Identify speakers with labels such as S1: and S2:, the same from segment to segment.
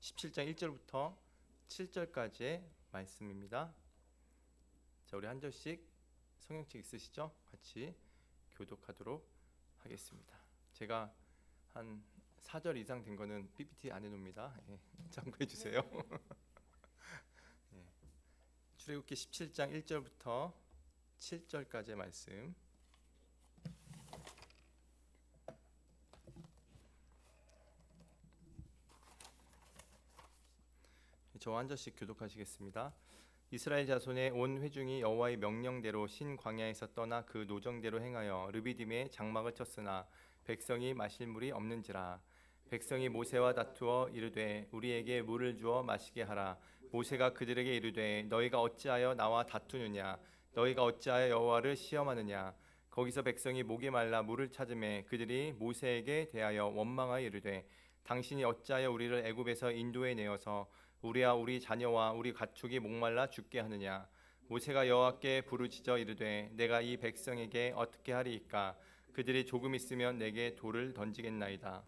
S1: 17장 1절부터 7절까지의 말씀입니다. 자, 우리 한 절씩 성경책 있으시죠? 같이 교독하도록 하겠습니다. 제가 한 4절 이상 된 거는 PPT 안 해놓습니다. 참고해 주세요. 출애굽기 17장 1절부터 7절까지의 말씀. 저 한 절씩 교독하시겠습니다. 이스라엘 자손의 온 회중이 여호와의 명령대로 신 광야에서 떠나 그 노정대로 행하여 르비딤에 장막을 쳤으나 백성이 마실 물이 없는지라. 백성이 모세와 다투어 이르되 우리에게 물을 주어 마시게 하라. 모세가 그들에게 이르되 너희가 어찌하여 나와 다투느냐? 너희가 어찌하여 여호와를 시험하느냐? 거기서 백성이 목이 말라 물을 찾으매 그들이 모세에게 대하여 원망하여 이르되 당신이 어찌하여 우리를 애굽에서 인도해 내어서 우리와 우리 자녀와 우리 가축이 목말라 죽게 하느냐? 모세가 여호와께 부르짖어 이르되 내가 이 백성에게 어떻게 하리이까? 그들이 조금 있으면 내게 돌을 던지겠나이다.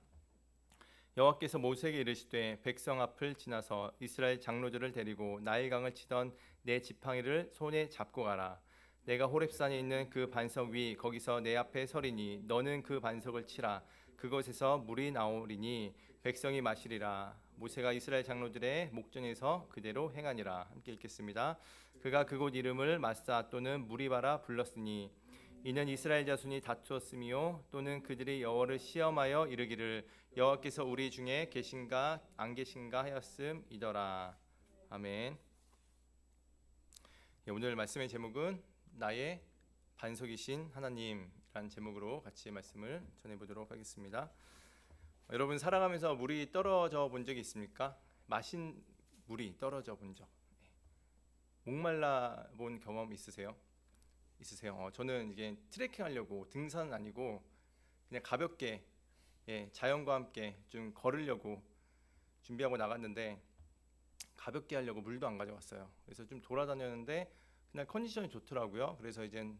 S1: 여호와께서 모세에게 이르시되 백성 앞을 지나서 이스라엘 장로들을 데리고 나일강을 치던 내 지팡이를 손에 잡고 가라. 내가 호렙산에 있는 그 반석 위 거기서 내 앞에 서리니 너는 그 반석을 치라. 그곳에서 물이 나오리니 백성이 마시리라. 모세가 이스라엘 장로들의 목전에서 그대로 행하니라. 함께 읽겠습니다. 그가 그곳 이름을 마사 또는 무리바라 불렀으니 이는 이스라엘 자손이 다투었으며 또는 그들이 여호와를 시험하여 이르기를 여호와께서 우리 중에 계신가 안 계신가 하였음이더라. 아멘. 오늘 말씀의 제목은 나의 반석이신 하나님이라는 제목으로 같이 말씀을 전해보도록 하겠습니다. 여러분 살아가면서 물이 떨어져 본 적이 있습니까? 마신 물이 떨어져 본 적, 목말라 본 경험 있으세요? 저는 이게 트레킹 하려고 등산은 아니고 그냥 가볍게 자연과 함께 좀 걸으려고 준비하고 나갔는데 가볍게 하려고 물도 안 가져갔어요. 그래서 좀 돌아다녔는데 그날 컨디션이 좋더라고요. 그래서 이젠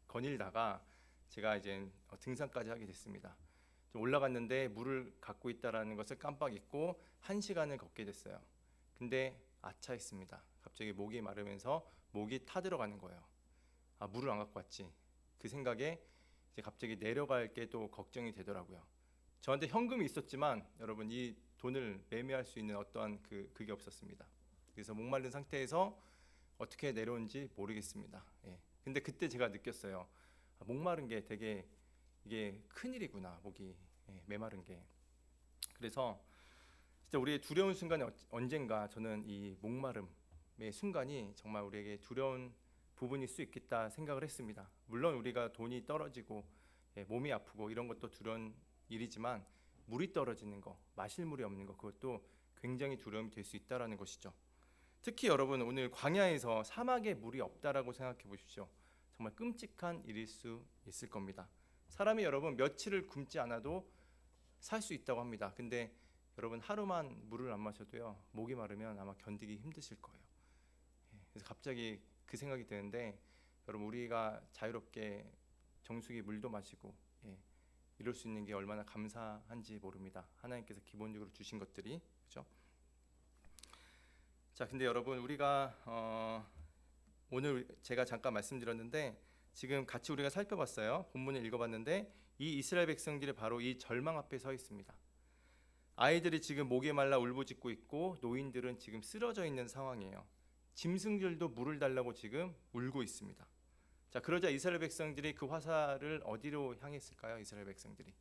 S1: 거닐다가 제가 이제 등산까지 하게 됐습니다. 좀 올라갔는데 물을 갖고 있다라는 것을 깜빡 잊고 1시간을 걷게 됐어요. 근데 아차했습니다. 갑자기 목이 마르면서 목이 타들어가는 거예요. 아, 물을 안 갖고 왔지. 그 생각에 이제 갑자기 내려갈 게 또 걱정이 되더라고요. 저한테 현금이 있었지만 여러분 이 돈을 매매할 수 있는 어떠한 그게 없었습니다. 그래서 목마른 상태에서 어떻게 내려온지 모르겠습니다. 근데 그때 제가 느꼈어요. 아, 목마른 게 되게 이게 큰일이구나. 목이 메마른 게. 그래서 진짜 우리의 두려운 순간이 언젠가 저는 이 목마름의 순간이 정말 우리에게 두려운 부분일 수 있겠다 생각을 했습니다. 물론 우리가 돈이 떨어지고 몸이 아프고 이런 것도 두려운 일이지만 물이 떨어지는 거, 마실 물이 없는 거 그것도 굉장히 두려움이 될 수 있다라는 것이죠. 특히 여러분 오늘 광야에서 사막에 물이 없다라고 생각해 보십시오. 정말 끔찍한 일일 수 있을 겁니다. 사람이 여러분 며칠을 굶지 않아도 살 수 있다고 합니다. 근데 여러분 하루만 물을 안 마셔도요 목이 마르면 아마 견디기 힘드실 거예요. 그래서 갑자기 그 생각이 드는데 여러분 우리가 자유롭게 정수기 물도 마시고 이럴 수 있는 게 얼마나 감사한지 모릅니다. 하나님께서 기본적으로 주신 것들이 그렇죠? 자, 근데 여러분 우리가 오늘 제가 잠깐 말씀드렸는데 지금 같이 우리가 살펴봤어요. 본문을 읽어봤는데 이 이스라엘 백성들이 바로 이 절망 앞에 서 있습니다. 아이들이 지금 목에 말라 울부짖고 있고 노인들은 지금 쓰러져 있는 상황이에요. 짐승들도 물을 달라고 지금 울고 있습니다. 자, 그러자 이스라엘 백성들이 그 화살을 어디로 향했을까요? 이스라엘 백성들이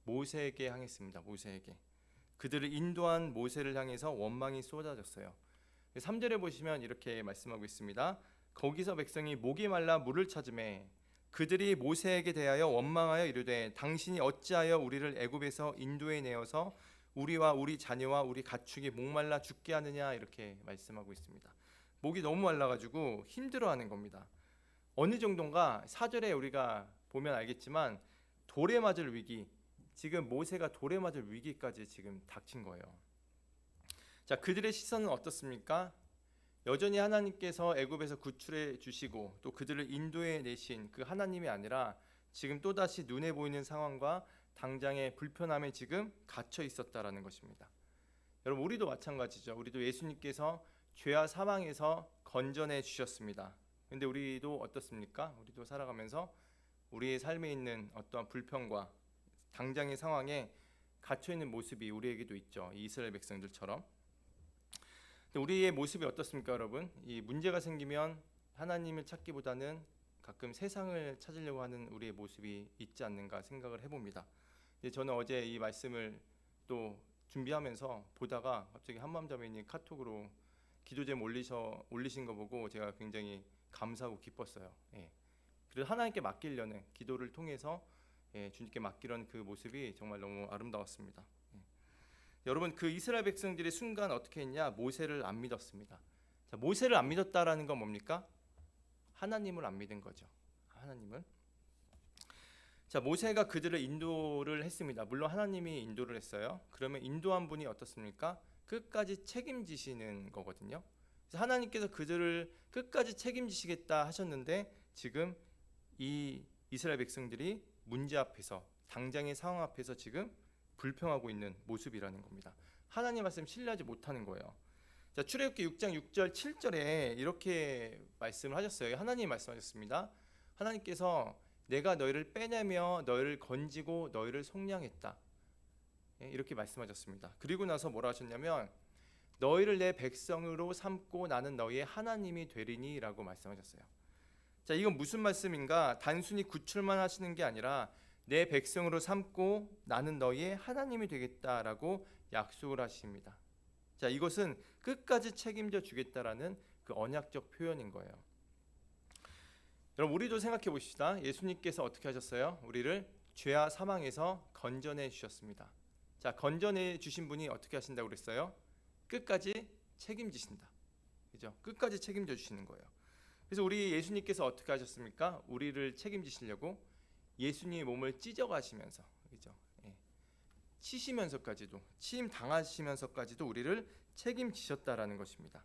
S1: 모세에게 향했습니다. 모세에게. 그들을 인도한 모세를 향해서 원망이 쏟아졌어요. 3절에 보시면 이렇게 말씀하고 있습니다. 거기서 백성이 목이 말라 물을 찾으매 그들이 모세에게 대하여 원망하여 이르되 당신이 어찌하여 우리를 애굽에서 인도해 내어서 우리와 우리 자녀와 우리 가축이 목말라 죽게 하느냐 이렇게 말씀하고 있습니다. 목이 너무 말라가지고 힘들어하는 겁니다. 어느 정도인가 4절에 우리가 보면 알겠지만 돌에 맞을 위기, 지금 모세가 돌에 맞을 위기까지 지금 닥친 거예요. 자, 그들의 시선은 어떻습니까? 여전히 하나님께서 애굽에서 구출해 주시고 또 그들을 인도해 내신 그 하나님이 아니라 지금 또다시 눈에 보이는 상황과 당장의 불편함에 지금 갇혀 있었다라는 것입니다. 여러분 우리도 마찬가지죠. 우리도 예수님께서 죄와 사망에서 건져내 주셨습니다. 근데 우리도 어떻습니까? 우리도 살아가면서 우리의 삶에 있는 어떠한 불평과 당장의 상황에 갇혀 있는 모습이 우리에게도 있죠. 이 이스라엘 백성들처럼. 근데 우리의 모습이 어떻습니까, 여러분? 이 문제가 생기면 하나님을 찾기보다는 가끔 세상을 찾으려고 하는 우리의 모습이 있지 않는가 생각을 해봅니다. 저는 어제 이 말씀을 또 준비하면서 보다가 갑자기 한마음자매님 카톡으로 기도 제목 올리신 거 보고 제가 굉장히 감사하고 기뻤어요. 예. 그래서 하나님께 맡기려는 기도를 통해서 주님께 맡기려는 그 모습이 정말 너무 아름다웠습니다. 여러분 그 이스라엘 백성들이 순간 어떻게 했냐? 모세를 안 믿었습니다. 자, 모세를 안 믿었다라는 건 뭡니까? 하나님을 안 믿은 거죠. 하나님을. 자, 모세가 그들을 인도를 했습니다. 물론 하나님이 인도를 했어요. 그러면 인도한 분이 어떻습니까? 끝까지 책임지시는 거거든요. 그래서 하나님께서 그들을 끝까지 책임지시겠다 하셨는데 지금 이 이스라엘 백성들이 문제 앞에서 당장의 상황 앞에서 지금 불평하고 있는 모습이라는 겁니다. 하나님 말씀 신뢰하지 못하는 거예요. 자, 출애굽기 6장 6절 7절에 이렇게 말씀을 하셨어요. 하나님이 말씀하셨습니다. 하나님께서 내가 너희를 빼내며 너희를 건지고 너희를 속량했다. 이렇게 말씀하셨습니다. 그리고 나서 뭐라 하셨냐면 너희를 내 백성으로 삼고 나는 너희의 하나님이 되리니 라고 말씀하셨어요. 자, 이건 무슨 말씀인가? 단순히 구출만 하시는 게 아니라 내 백성으로 삼고 나는 너희의 하나님이 되겠다라고 약속을 하십니다. 자, 이것은 끝까지 책임져 주겠다라는 그 언약적 표현인 거예요. 여러분 우리도 생각해 보십시다. 예수님께서 어떻게 하셨어요? 우리를 죄와 사망에서 건져내 주셨습니다. 자, 건져내 주신 분이 어떻게 하신다고 그랬어요? 끝까지 책임지신다. 그죠? 끝까지 책임져 주시는 거예요. 그래서 우리 예수님께서 어떻게 하셨습니까? 우리를 책임지시려고 예수님의 몸을 찢어 가시면서, 그죠? 치시면서까지도, 치임 당하시면서까지도 우리를 책임지셨다라는 것입니다.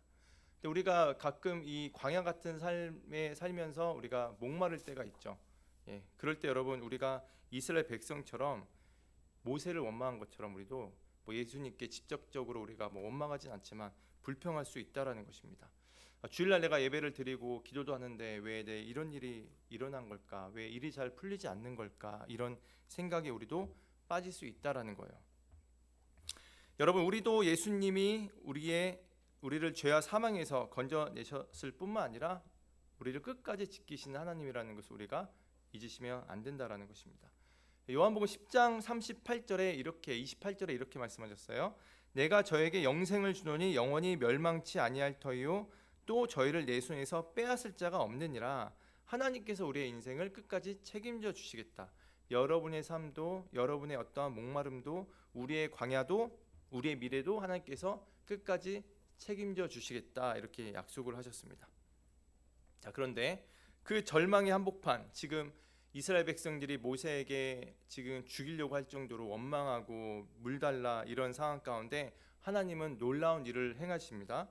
S1: 근데 우리가 가끔 이 광야 같은 삶에 살면서 우리가 목마를 때가 있죠. 그럴 때 여러분 우리가 이스라엘 백성처럼 모세를 원망한 것처럼 우리도 뭐 예수님께 직접적으로 우리가 뭐 원망하진 않지만 불평할 수 있다라는 것입니다. 주일날 내가 예배를 드리고 기도도 하는데 왜 내 이런 일이 일어난 걸까? 왜 일이 잘 풀리지 않는 걸까? 이런 생각에 우리도 빠질 수 있다라는 거예요. 여러분 우리도 예수님이 우리를 죄와 사망에서 건져내셨을 뿐만 아니라 우리를 끝까지 지키시는 하나님이라는 것을 우리가 잊으시면 안 된다라는 것입니다. 요한복음 10장 38절에 28절에 이렇게 말씀하셨어요. 내가 저에게 영생을 주노니 영원히 멸망치 아니할 터이요 또 저희를 내 손에서 빼앗을 자가 없느니라. 하나님께서 우리의 인생을 끝까지 책임져 주시겠다. 여러분의 삶도 여러분의 어떠한 목마름도 우리의 광야도 우리의 미래도 하나님께서 끝까지 책임져 주시겠다. 이렇게 약속을 하셨습니다. 자, 그런데 그 절망의 한복판, 지금 이스라엘 백성들이 모세에게 지금 죽이려고 할 정도로 원망하고 물달라 이런 상황 가운데 하나님은 놀라운 일을 행하십니다.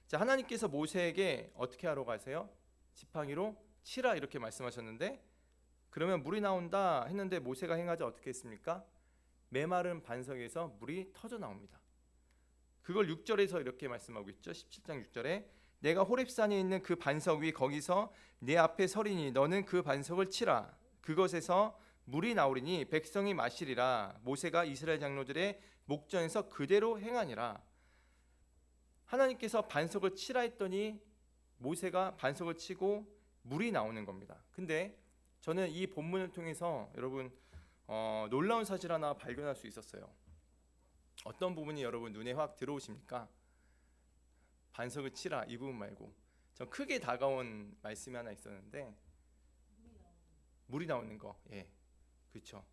S1: 자, 하나님께서 모세에게 어떻게 하러 가세요? 지팡이로 치라 이렇게 말씀하셨는데 그러면 물이 나온다 했는데 모세가 행하자 어떻게 했습니까? 메마른 반석에서 물이 터져 나옵니다. 그걸 6절에서 이렇게 말씀하고 있죠. 17장 6절에 내가 호렙산에 있는 그 반석 위 거기서 내 앞에 서리니 너는 그 반석을 치라. 그것에서 물이 나오리니 백성이 마시리라. 모세가 이스라엘 장로들의 목전에서 그대로 행하니라. 하나님께서 반석을 치라 했더니 모세가 반석을 치고 물이 나오는 겁니다. 근데 저는 이 본문을 통해서 여러분 놀라운 사실 하나 발견할 수 있었어요. 어떤 부분이 여러분 눈에 확 들어오십니까? 반석을 치라 이 부분 말고 전 크게 다가온 말씀이 하나 있었는데 물이 나오는 거. 예, 그렇죠.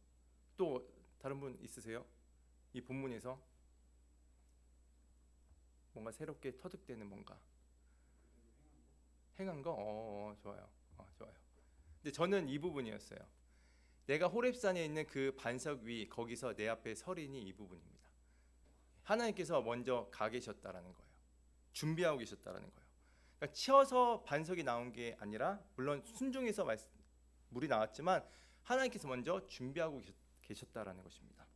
S1: 또 다른 분 있으세요? 이 본문에서 뭔가 새롭게 터득되는 뭔가 행한 거? 좋아요. 좋아요. 근데 저는 이 부분이었어요. 내가 호렙산에 있는 그 반석 위 거기서 내 앞에 서리니 이 부분입니다. 하나님께서 먼저 가 계셨다라는 거예요. 준비하고 계셨다라는 거예요. 그러니까 치어서 반석이 나온 게 아니라 물론 순종해서 물이 나왔지만 하나님께서 먼저 준비하고 계셨다라는 것입니다.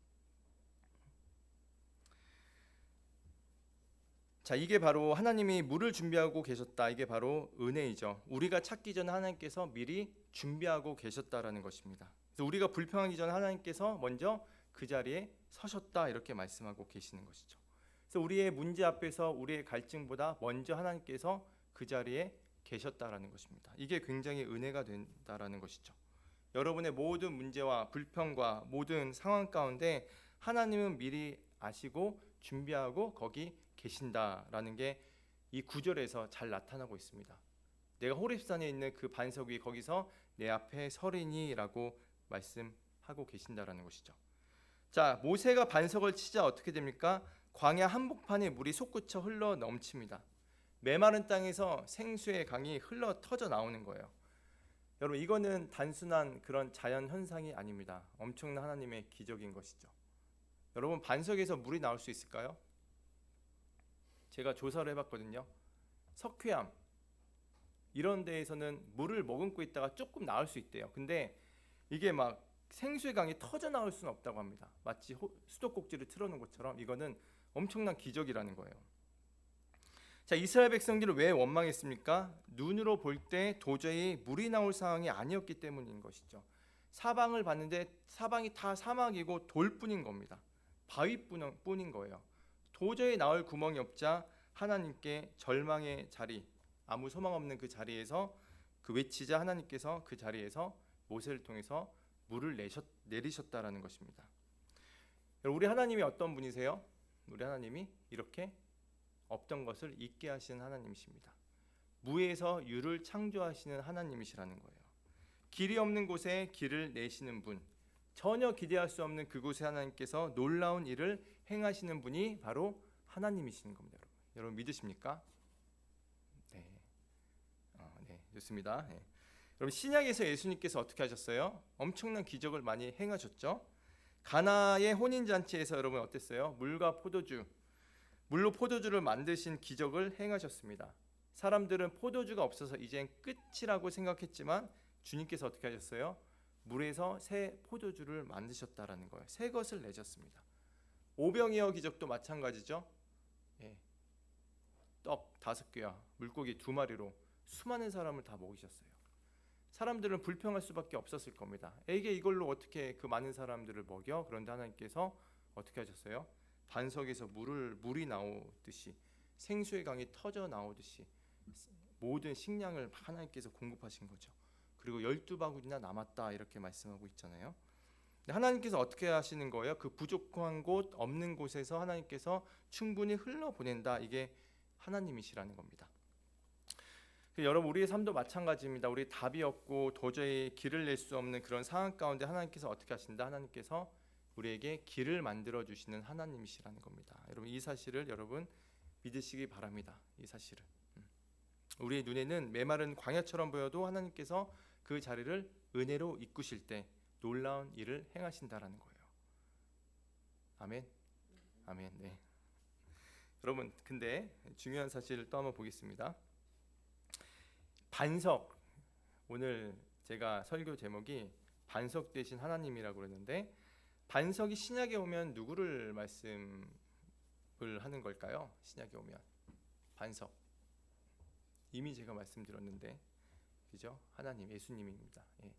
S1: 자, 이게 바로 하나님이 물을 준비하고 계셨다. 이게 바로 은혜이죠. 우리가 찾기 전에 하나님께서 미리 준비하고 계셨다라는 것입니다. 그래서 우리가 불평하기 전에 하나님께서 먼저 그 자리에 서셨다 이렇게 말씀하고 계시는 것이죠. 그래서 우리의 문제 앞에서 우리의 갈증보다 먼저 하나님께서 그 자리에 계셨다라는 것입니다. 이게 굉장히 은혜가 된다라는 것이죠. 여러분의 모든 문제와 불평과 모든 상황 가운데 하나님은 미리 아시고 준비하고 거기 계신다라는 게 이 구절에서 잘 나타나고 있습니다. 내가 호렙산에 있는 그 반석 위 거기서 내 앞에 서리니라고 말씀하고 계신다라는 것이죠. 자, 모세가 반석을 치자 어떻게 됩니까? 광야 한복판에 물이 솟구쳐 흘러 넘칩니다. 메마른 땅에서 생수의 강이 흘러 터져 나오는 거예요. 여러분, 이거는 단순한 그런 자연 현상이 아닙니다. 엄청난 하나님의 기적인 것이죠. 여러분, 반석에서 물이 나올 수 있을까요? 제가 조사를 해봤거든요. 석회암 이런 데에서는 물을 머금고 있다가 조금 나올 수 있대요. 근데 이게 막 생수의 강이 터져 나올 수는 없다고 합니다. 마치 수도꼭지를 틀어놓은 것처럼 이거는 엄청난 기적이라는 거예요. 자, 이스라엘 백성들은 왜 원망했습니까? 눈으로 볼 때 도저히 물이 나올 상황이 아니었기 때문인 것이죠. 사방을 봤는데 사방이 다 사막이고 돌뿐인 겁니다. 바위뿐인 거예요. 도저히 나올 구멍이 없자 하나님께 절망의 자리, 아무 소망 없는 그 자리에서 그 외치자 하나님께서 그 자리에서 모세를 통해서 물을 내리셨다라는 것입니다. 우리 하나님이 어떤 분이세요? 우리 하나님이 이렇게 없던 것을 있게 하시는 하나님이십니다. 무에서 유를 창조하시는 하나님이시라는 거예요. 길이 없는 곳에 길을 내시는 분, 전혀 기대할 수 없는 그곳에 하나님께서 놀라운 일을 행하시는 분이 바로 하나님이시는 겁니다. 여러분 믿으십니까? 네, 네, 좋습니다. 네. 여러분, 신약에서 예수님께서 어떻게 하셨어요? 엄청난 기적을 많이 행하셨죠. 가나의 혼인잔치에서 여러분 어땠어요? 물로 포도주를 만드신 기적을 행하셨습니다. 사람들은 포도주가 없어서 이젠 끝이라고 생각했지만 주님께서 어떻게 하셨어요? 물에서 새 포도주를 만드셨다라는 거예요. 새 것을 내셨습니다. 오병이어 기적도 마찬가지죠. 예. 떡 5개와 물고기 2마리로 수많은 사람을 다 먹이셨어요. 사람들은 불평할 수밖에 없었을 겁니다. 이걸로 어떻게 그 많은 사람들을 먹여? 그런데 하나님께서 어떻게 하셨어요? 반석에서 물이 나오듯이 생수의 강이 터져 나오듯이 모든 식량을 하나님께서 공급하신 거죠. 그리고 12바구니나 남았다 이렇게 말씀하고 있잖아요. 하나님께서 어떻게 하시는 거예요? 그 부족한 곳, 없는 곳에서 하나님께서 충분히 흘러보낸다. 이게 하나님이시라는 겁니다. 여러분, 우리의 삶도 마찬가지입니다. 우리 답이 없고 도저히 길을 낼 수 없는 그런 상황 가운데 하나님께서 어떻게 하신다? 하나님께서 우리에게 길을 만들어 주시는 하나님이시라는 겁니다. 여러분, 이 사실을 여러분 믿으시기 바랍니다. 이 사실을. 우리의 눈에는 메마른 광야처럼 보여도 하나님께서 그 자리를 은혜로 이끄실 때 놀라운 일을 행하신다라는 거예요. 아멘. 아멘. 네. 여러분, 근데 중요한 사실을 또 한번 보겠습니다. 반석. 오늘 제가 설교 제목이 반석 되신 하나님이라고 그러는데 반석이 신약에 오면 누구를 말씀을 하는 걸까요? 신약에 오면 반석. 이미 제가 말씀드렸는데, 그죠? 하나님, 예수님입니다. 예.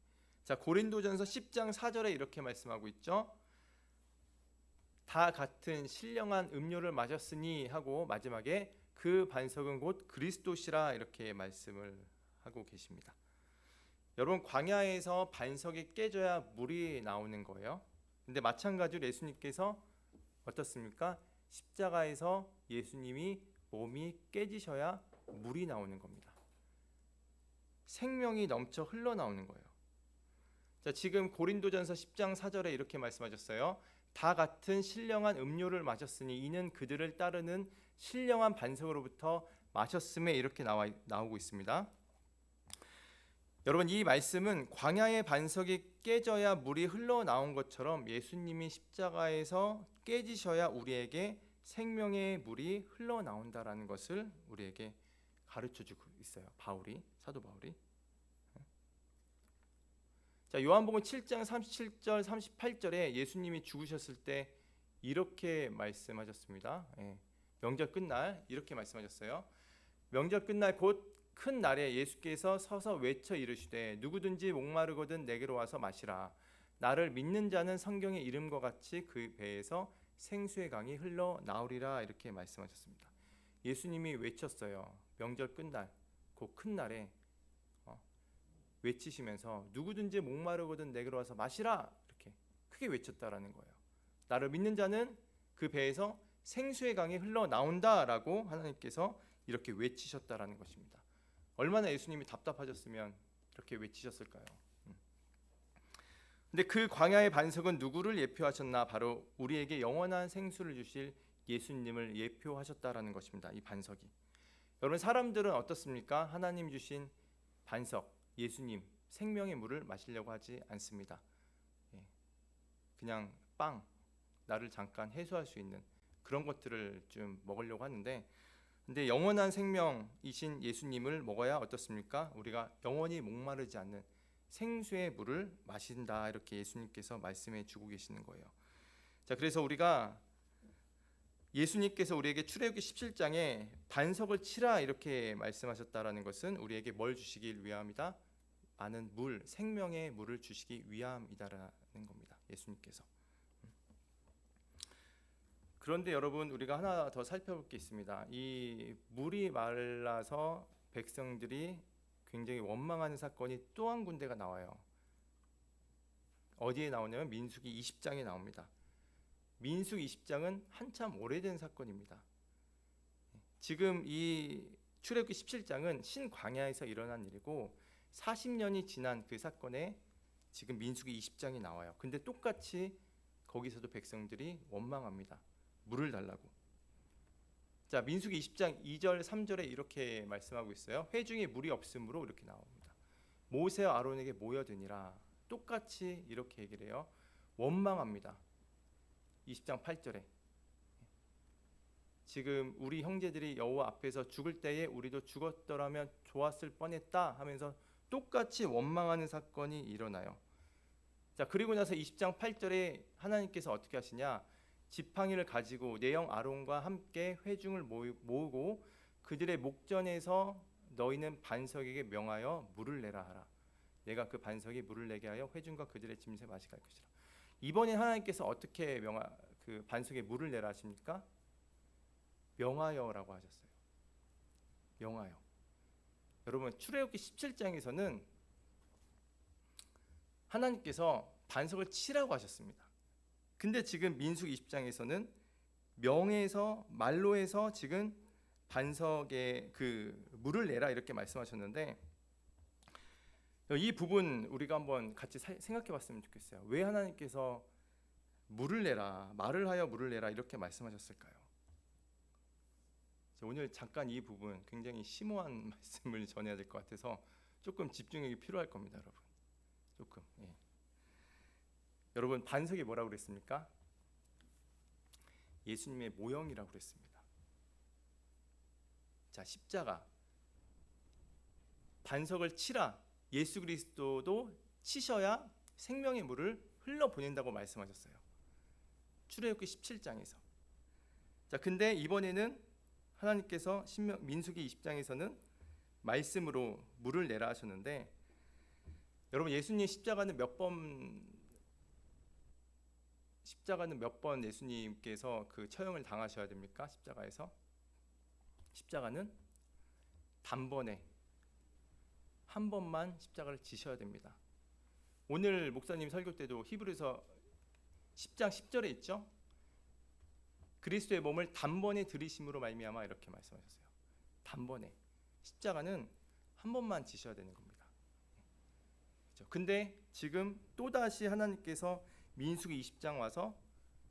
S1: 자, 고린도전서 10장 4절에 이렇게 말씀하고 있죠. 다 같은 신령한 음료를 마셨으니 하고 마지막에 그 반석은 곧 그리스도시라 이렇게 말씀을 하고 계십니다. 여러분, 광야에서 반석이 깨져야 물이 나오는 거예요. 근데 마찬가지로 예수님께서 어떻습니까? 십자가에서 예수님이 몸이 깨지셔야 물이 나오는 겁니다. 생명이 넘쳐 흘러나오는 거예요. 자, 지금 고린도전서 10장 4절에 이렇게 말씀하셨어요. 다 같은 신령한 음료를 마셨으니 이는 그들을 따르는 신령한 반석으로부터 마셨음에 이렇게 나오고 있습니다. 여러분, 이 말씀은 광야의 반석이 깨져야 물이 흘러나온 것처럼 예수님이 십자가에서 깨지셔야 우리에게 생명의 물이 흘러나온다라는 것을 우리에게 가르쳐주고 있어요. 사도 바울이. 자, 요한복음 7장 37절 38절에 예수님이 죽으셨을 때 이렇게 말씀하셨습니다. 명절 끝날 이렇게 말씀하셨어요. 명절 끝날 곧 큰 날에 예수께서 서서 외쳐 이르시되 누구든지 목마르거든 내게로 와서 마시라. 나를 믿는 자는 성경의 이름과 같이 그 배에서 생수의 강이 흘러 나오리라. 이렇게 말씀하셨습니다. 예수님이 외쳤어요. 명절 끝날 곧 큰 날에 외치시면서 누구든지 목마르거든 내게로 와서 마시라. 이렇게 크게 외쳤다라는 거예요. 나를 믿는 자는 그 배에서 생수의 강이 흘러 나온다라고 하나님께서 이렇게 외치셨다라는 것입니다. 얼마나 예수님이 답답하셨으면 이렇게 외치셨을까요? 근데 그 광야의 반석은 누구를 예표하셨나? 바로 우리에게 영원한 생수를 주실 예수님을 예표하셨다라는 것입니다. 이 반석이. 여러분, 사람들은 어떻습니까? 하나님 주신 반석, 예수님, 생명의 물을 마시려고 하지 않습니다. 그냥 빵, 나를 잠깐 해소할 수 있는 그런 것들을 좀 먹으려고 하는데, 근데 영원한 생명이신 예수님을 먹어야 어떻습니까? 우리가 영원히 목마르지 않는 생수의 물을 마신다. 이렇게 예수님께서 말씀해 주고 계시는 거예요. 자, 그래서 우리가 예수님께서 우리에게 출애굽기 17장에 반석을 치라 이렇게 말씀하셨다라는 것은 우리에게 뭘 주시길 위함이다? 많은 물, 생명의 물을 주시기 위함이다라는 겁니다. 예수님께서. 그런데 여러분, 우리가 하나 더 살펴볼 게 있습니다. 이 물이 말라서 백성들이 굉장히 원망하는 사건이 또 한 군데가 나와요. 어디에 나오냐면 민수기 20장에 나옵니다. 민수기 20장은 한참 오래된 사건입니다. 지금 이 출애굽기 17장은 신광야에서 일어난 일이고 40년이 지난 그 사건에 지금 민수기 20장이 나와요. 근데 똑같이 거기서도 백성들이 원망합니다. 물을 달라고. 자, 민수기 20장 2절 3절에 이렇게 말씀하고 있어요. 회중에 물이 없으므로 이렇게 나옵니다. 모세와 아론에게 모여드니라. 똑같이 이렇게 얘기를 해요. 원망합니다. 20장 8절에 지금 우리 형제들이 여호와 앞에서 죽을 때에 우리도 죽었더라면 좋았을 뻔했다 하면서 똑같이 원망하는 사건이 일어나요. 자, 그리고 나서 20장 8절에 하나님께서 어떻게 하시냐? 지팡이를 가지고 내 형 아론과 함께 회중을 모으고 그들의 목전에서 너희는 반석에게 명하여 물을 내라 하라. 내가 그 반석에 물을 내게 하여 회중과 그들의 짐승에 마시게 할 것이라. 이번에 하나님께서 어떻게 그 반석에 물을 내라 하십니까? 명하여라고 하셨어요. 명하여. 여러분, 출애굽기 17장에서는 하나님께서 반석을 치라고 하셨습니다. 근데 지금 민수기 20장에서는 명에서 말로 해서 지금 반석에 그 물을 내라 이렇게 말씀하셨는데, 이 부분 우리가 한번 같이 생각해 봤으면 좋겠어요. 왜 하나님께서 물을 내라, 말을 하여 물을 내라 이렇게 말씀하셨을까요? 오늘 잠깐 이 부분 굉장히 심오한 말씀을 전해야 될 것 같아서 조금 집중력이 필요할 겁니다, 여러분. 조금. 여러분, 반석이 뭐라고 그랬습니까? 예수님의 모형이라고 그랬습니다. 자, 십자가. 반석을 치라. 예수 그리스도도 치셔야 생명의 물을 흘러 보낸다고 말씀하셨어요. 출애굽기 17장에서. 자, 근데 이번에는 하나님께서 민수기 20장에서는 말씀으로 물을 내라 하셨는데, 여러분, 예수님 십자가는 몇 번 예수님께서 그 처형을 당하셔야 됩니까? 십자가에서. 십자가는 단번에 한 번만 십자가를 지셔야 됩니다. 오늘 목사님 설교 때도 히브리서 10장 10절에 있죠. 그리스도의 몸을 단번에 들이심으로 말미암아 이렇게 말씀하셨어요. 단번에. 십자가는 한 번만 지셔야 되는 겁니다. 그렇죠? 근데 지금 또다시 하나님께서 민수기 20장 와서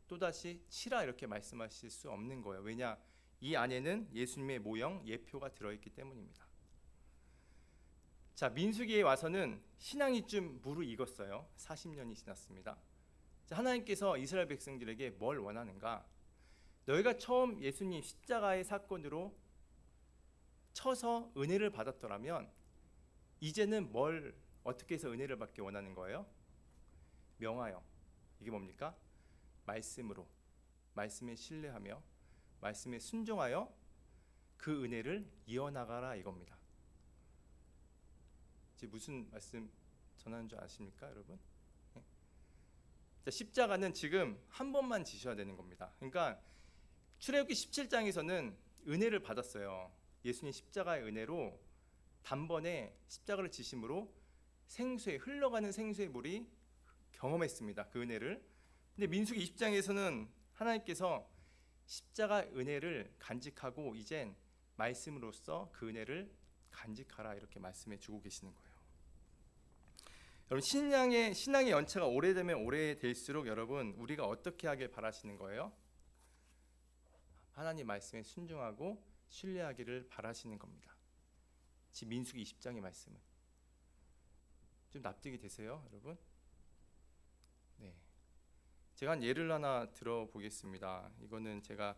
S1: 또다시 치라 이렇게 말씀하실 수 없는 거예요. 왜냐? 이 안에는 예수님의 모형, 예표가 들어있기 때문입니다. 자, 민수기에 와서는 신앙이 좀 무르익었어요. 40년이 지났습니다. 자, 하나님께서 이스라엘 백성들에게 뭘 원하는가? 너희가 처음 예수님 십자가의 사건으로 쳐서 은혜를 받았더라면 이제는 뭘 어떻게 해서 은혜를 받기 원하는 거예요? 명하여. 이게 뭡니까? 말씀으로. 말씀에 신뢰하며 말씀에 순종하여 그 은혜를 이어나가라 이겁니다. 이제 무슨 말씀 전하는 줄 아십니까, 여러분? 네? 자, 십자가는 지금 한 번만 지셔야 되는 겁니다. 그러니까 출애굽기 17장에서는 은혜를 받았어요. 예수님 십자가의 은혜로 단번에 십자가를 지심으로 생수에 흘러가는 생수의 물이 경험했습니다. 그 은혜를. 근데 민수기 20장에서는 하나님께서 십자가 은혜를 간직하고 이젠 말씀으로써 그 은혜를 간직하라 이렇게 말씀해 주고 계시는 거예요. 여러분 신앙의 연차가 오래되면 오래될수록 여러분 우리가 어떻게 하길 바라시는 거예요? 하나님 말씀에 순종하고 신뢰하기를 바라시는 겁니다. 지금 민수기 20장의 말씀은 좀 납득이 되세요, 여러분? 네. 제가 한 예를 하나 들어보겠습니다. 이거는 제가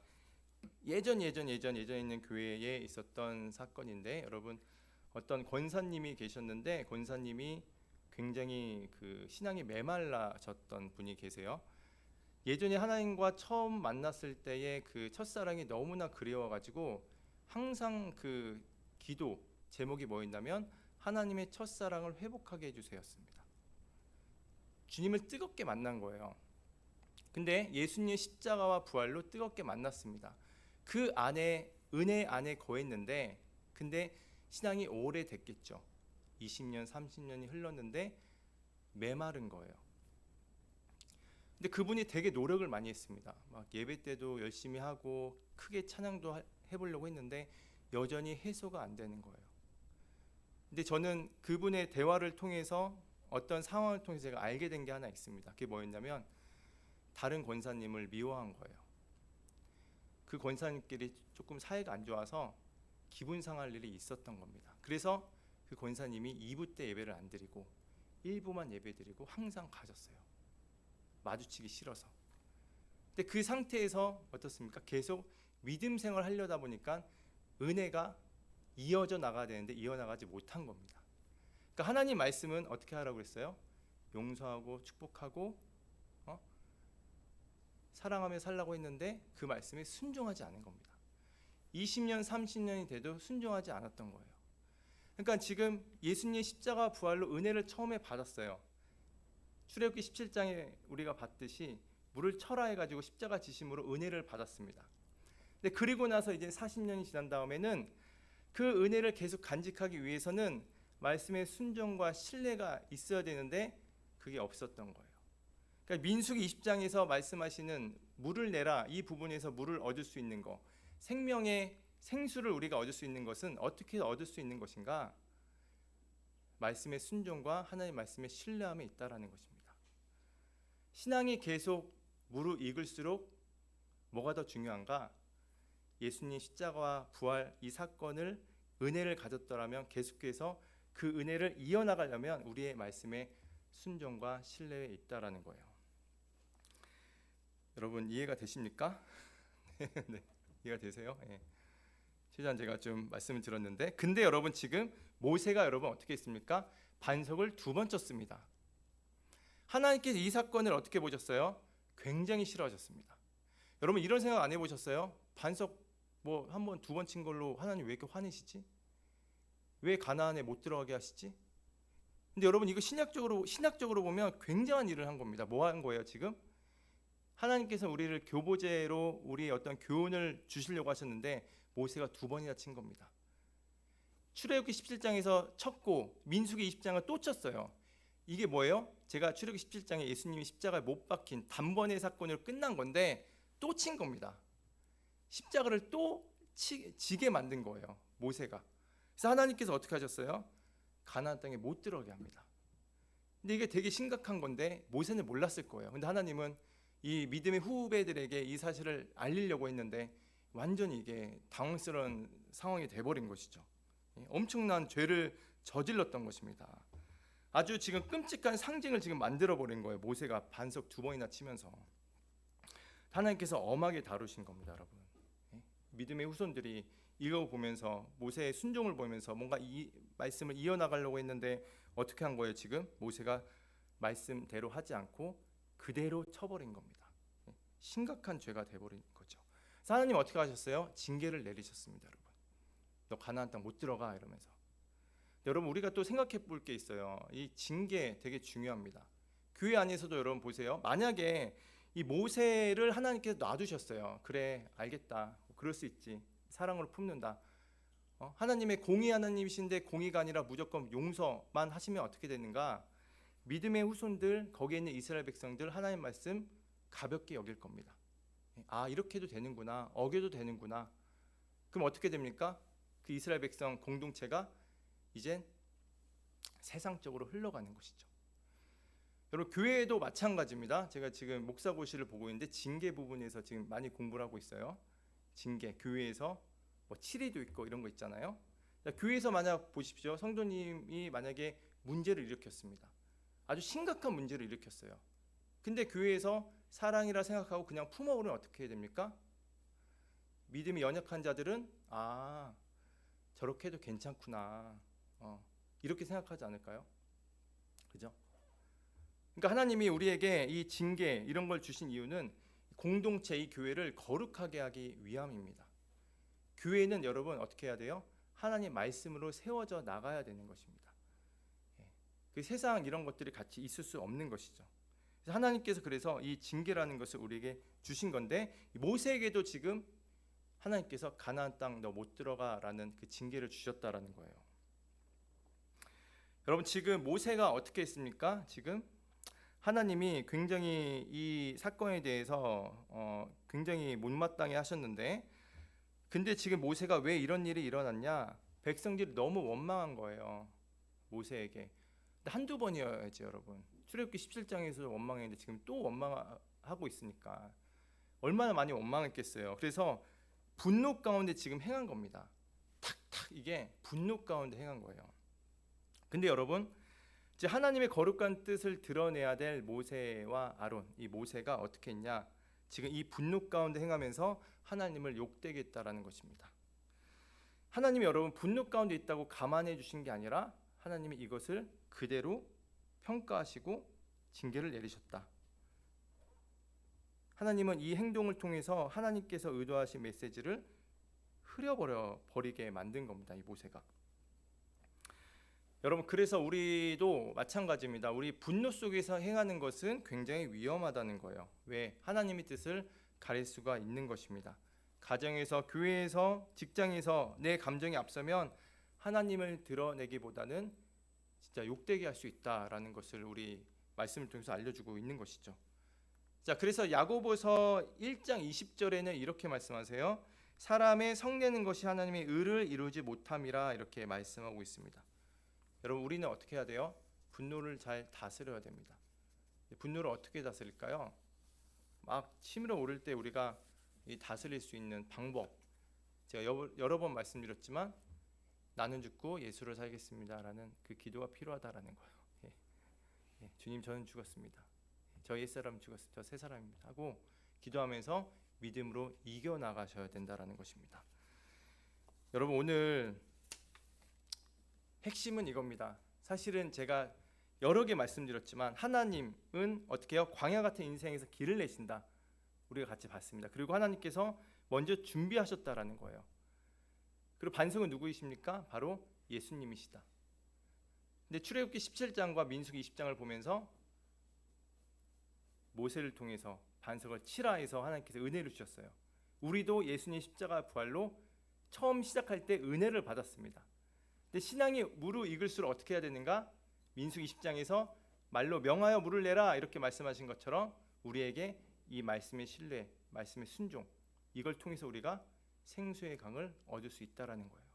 S1: 예전에 있는 교회에 있었던 사건인데 여러분 어떤 권사님이 계셨는데 권사님이 굉장히 그 신앙이 메말라졌던 분이 계세요. 예전에 하나님과 처음 만났을 때의 그 첫사랑이 너무나 그리워가지고 항상 그 기도 제목이 뭐였냐면 하나님의 첫사랑을 회복하게 해주세요였습니다. 주님을 뜨겁게 만난 거예요. 근데 예수님의 십자가와 부활로 뜨겁게 만났습니다. 그 안에 은혜 안에 거했는데 근데 신앙이 오래됐겠죠. 20년 30년이 흘렀는데 메마른 거예요. 근데 그분이 되게 노력을 많이 했습니다. 막 예배 때도 열심히 하고 크게 찬양도 해보려고 했는데 여전히 해소가 안 되는 거예요. 근데 저는 그분의 대화를 통해서 어떤 상황을 통해서 제가 알게 된 게 하나 있습니다. 그게 뭐였냐면 다른 권사님을 미워한 거예요. 그 권사님끼리 조금 사이가 안 좋아서 기분 상할 일이 있었던 겁니다. 그래서 그 권사님이 2부 때 예배를 안 드리고 1부만 예배 드리고 항상 가셨어요. 마주치기 싫어서. 근데 그 상태에서 어떻습니까? 계속 믿음 생활을 하려다 보니까 은혜가 이어져 나가야 되는데 이어나가지 못한 겁니다. 그러니까 하나님 말씀은 어떻게 하라고 했어요? 용서하고 축복하고 사랑하며 살라고 했는데 그 말씀에 순종하지 않은 겁니다. 20년 30년이 돼도 순종하지 않았던 거예요. 그러니까 지금 예수님의 십자가 부활로 은혜를 처음에 받았어요. 출애굽기 17장에 우리가 봤듯이 물을 철화해가지고 십자가 지심으로 은혜를 받았습니다. 근데 그리고 나서 이제 40년이 지난 다음에는 그 은혜를 계속 간직하기 위해서는 말씀의 순종과 신뢰가 있어야 되는데 그게 없었던 거예요. 그러니까 민수기 20장에서 말씀하시는 물을 내라 이 부분에서 물을 얻을 수 있는 거, 생명의 생수를 우리가 얻을 수 있는 것은 어떻게 얻을 수 있는 것인가? 말씀의 순종과 하나님의 말씀에 신뢰함에 있다라는 것입니다. 신앙이 계속 무르익을수록 뭐가 더 중요한가? 예수님 십자가와 부활 이 사건을 은혜를 가졌더라면 계속해서 그 은혜를 이어나가려면 우리의 말씀에 순종과 신뢰에 있다라는 거예요. 여러분 이해가 되십니까? 네, 이해가 되세요? 네. 최대한 제가 좀 말씀을 드렸는데 근데 여러분 지금 모세가 여러분 어떻게 했습니까? 반석을 2번 쳤습니다. 하나님께서 이 사건을 어떻게 보셨어요? 굉장히 싫어하셨습니다. 여러분 이런 생각 안 해보셨어요? 반석 뭐 한 번 2번 친 걸로 하나님 왜 이렇게 화내시지? 왜 가나안에 못 들어가게 하시지? 근데 여러분 이거 신학적으로 보면 굉장한 일을 한 겁니다. 뭐 한 거예요 지금? 하나님께서 우리를 교보제로 우리의 어떤 교훈을 주시려고 하셨는데 모세가 2번이나 친 겁니다. 출애굽기 17장에서 쳤고 민수기 20장을 또 쳤어요. 이게 뭐예요? 제가 출애굽기 17장에 예수님이 십자가에 못 박힌 단번의 사건으로 끝난 건데 또 친 겁니다. 십자가를 또 지게 만든 거예요. 모세가. 그래서 하나님께서 어떻게 하셨어요? 가나안 땅에 못 들어가게 합니다. 근데 이게 되게 심각한 건데 모세는 몰랐을 거예요. 근데 하나님은 이 믿음의 후배들에게 이 사실을 알리려고 했는데 완전히 이게 당황스러운 상황이 돼버린 것이죠. 엄청난 죄를 저질렀던 것입니다. 아주 지금 끔찍한 상징을 지금 만들어버린 거예요. 모세가 반석 2번이나 치면서. 하나님께서 엄하게 다루신 겁니다, 여러분. 믿음의 후손들이 읽어보면서 모세의 순종을 보면서 뭔가 이 말씀을 이어나가려고 했는데 어떻게 한 거예요? 지금 모세가 말씀대로 하지 않고 그대로 쳐버린 겁니다. 심각한 죄가 돼버린 거죠. 그래서 하나님 어떻게 하셨어요? 징계를 내리셨습니다, 여러분. 너 가나안 땅 못 들어가 이러면서. 여러분 우리가 또 생각해 볼 게 있어요. 이 징계 되게 중요합니다. 교회 안에서도 여러분 보세요. 만약에 이 모세를 하나님께서 놔두셨어요. 그래 알겠다. 그럴 수 있지. 사랑으로 품는다. 하나님의 공의 하나님이신데 공의가 아니라 무조건 용서만 하시면 어떻게 되는가? 믿음의 후손들 거기에 있는 이스라엘 백성들 하나님 말씀 가볍게 여길 겁니다. 아 이렇게도 되는구나. 어겨도 되는구나. 그럼 어떻게 됩니까? 그 이스라엘 백성 공동체가 이젠 세상적으로 흘러가는 것이죠. 여러분 교회도 마찬가지입니다. 제가 지금 목사고시를 보고 있는데 징계 부분에서 지금 많이 공부를 하고 있어요. 징계 교회에서 뭐 7위도 있고 이런 거 있잖아요. 교회에서 만약 보십시오. 성도님이 만약에 문제를 일으켰습니다. 아주 심각한 문제를 일으켰어요. 근데 교회에서 사랑이라 생각하고 그냥 품어오면 어떻게 해야 됩니까? 믿음이 연약한 자들은 아 저렇게 해도 괜찮구나 이렇게 생각하지 않을까요? 그죠? 그러니까 하나님이 우리에게 이 징계 이런 걸 주신 이유는 공동체 이 교회를 거룩하게 하기 위함입니다. 교회는 여러분 어떻게 해야 돼요? 하나님 말씀으로 세워져 나가야 되는 것입니다. 그 세상 이런 것들이 같이 있을 수 없는 것이죠. 그래서 하나님께서 그래서 이 징계라는 것을 우리에게 주신 건데 모세에게도 지금 하나님께서 가나안 땅 너 못 들어가라는 그 징계를 주셨다라는 거예요. 여러분 지금 모세가 어떻게 했습니까? 지금 하나님이 굉장히 이 사건에 대해서 굉장히 못마땅해 하셨는데 근데 지금 모세가 왜 이런 일이 일어났냐? 백성들이 너무 원망한 거예요. 모세에게. 한두 번이어야지 여러분. 출애굽기 17장에서 원망했는데 지금 또 원망하고 있으니까 얼마나 많이 원망했겠어요. 그래서 분노 가운데 지금 행한 겁니다. 탁탁 이게 분노 가운데 행한 거예요. 근데 여러분 이제 하나님의 거룩한 뜻을 드러내야 될 모세와 아론, 이 모세가 어떻게 했냐? 지금 이 분노 가운데 행하면서 하나님을 욕되게 했다라는 것입니다. 하나님이 여러분 분노 가운데 있다고 감안해 주신 게 아니라 하나님이 이것을 그대로 평가하시고 징계를 내리셨다. 하나님은 이 행동을 통해서 하나님께서 의도하신 메시지를 흐려버리게 만든 겁니다. 이 모세가. 여러분 그래서 우리도 마찬가지입니다. 우리 분노 속에서 행하는 것은 굉장히 위험하다는 거예요. 왜? 하나님의 뜻을 가릴 수가 있는 것입니다. 가정에서, 교회에서, 직장에서 내 감정이 앞서면 하나님을 드러내기보다는 진짜 욕되게 할 수 있다라는 것을 우리 말씀을 통해서 알려주고 있는 것이죠. 자, 그래서 야고보서 1장 20절에는 이렇게 말씀하세요. 사람의 성내는 것이 하나님의 의를 이루지 못함이라 이렇게 말씀하고 있습니다. 여러분 우리는 어떻게 해야 돼요? 분노를 잘 다스려야 됩니다. 분노를 어떻게 다스릴까요? 막 치밀어 오를 때 우리가 다스릴 수 있는 방법 제가 여러 번 말씀드렸지만 나는 죽고 예수를 살겠습니다라는 그 기도가 필요하다라는 거예요. 주님 저는 죽었습니다. 저 옛사람 죽었어요. 저 새 사람입니다. 하고 기도하면서 믿음으로 이겨나가셔야 된다라는 것입니다. 여러분 오늘 핵심은 이겁니다. 사실은 제가 여러 개 말씀드렸지만 하나님은 어떻게 해요? 광야 같은 인생에서 길을 내신다. 우리가 같이 봤습니다. 그리고 하나님께서 먼저 준비하셨다라는 거예요. 그리고 반석은 누구이십니까? 바로 예수님이시다. 근데 출애굽기 17장과 민수기 20장을 보면서 모세를 통해서 반석을 치라 해서 하나님께서 은혜를 주셨어요. 우리도 예수님 십자가 부활로 처음 시작할 때 은혜를 받았습니다. 근데 신앙이 무르익을수록 어떻게 해야 되는가? 민수기 20장에서 말로 명하여 물을 내라 이렇게 말씀하신 것처럼 우리에게 이 말씀의 신뢰, 말씀의 순종 이걸 통해서 우리가 생수의 강을 얻을 수 있다라는 거예요.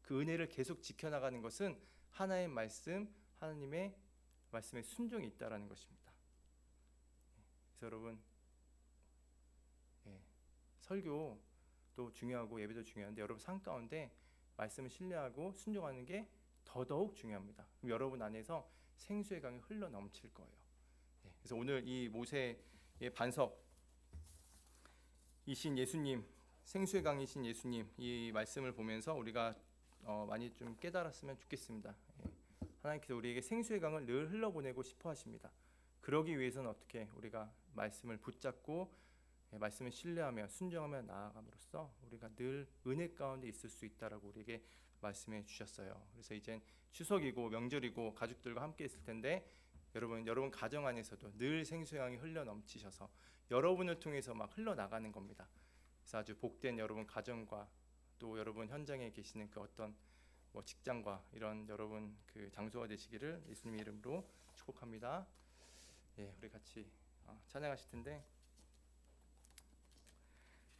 S1: 그 은혜를 계속 지켜나가는 것은 하나의 말씀, 하나님의 말씀에 순종이 있다라는 것입니다. 그래서 여러분 설교도 중요하고 예배도 중요한데 여러분 삶 가운데 말씀을 신뢰하고 순종하는 게 더더욱 중요합니다. 그럼 여러분 안에서 생수의 강이 흘러 넘칠 거예요. 그래서 오늘 이 모세의 반석이신 예수님, 생수의 강이신 예수님 이 말씀을 보면서 우리가 많이 좀 깨달았으면 좋겠습니다. 하나님께서 우리에게 생수의 강을 늘 흘러보내고 싶어 하십니다. 그러기 위해서는 어떻게 우리가 말씀을 붙잡고 말씀을 신뢰하며 순종하며 나아감으로써 우리가 늘 은혜 가운데 있을 수 있다라고 우리에게 말씀해 주셨어요. 그래서 이젠 추석이고 명절이고 가족들과 함께 있을 텐데 여러분 가정 안에서도 늘 생수양이 흘러 넘치셔서 여러분을 통해서 막 흘러나가는 겁니다. 그래서 아주 복된 여러분 가정과 또 여러분 현장에 계시는 그 어떤 직장과 이런 여러분 그 장소가 되시기를 예수님 이름으로 축복합니다. 예, 우리 같이 찬양하실 텐데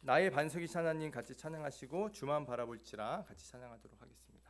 S1: 나의 반석이신 하나님 같이 찬양하시고 주만 바라볼지라 같이 찬양하도록 하겠습니다.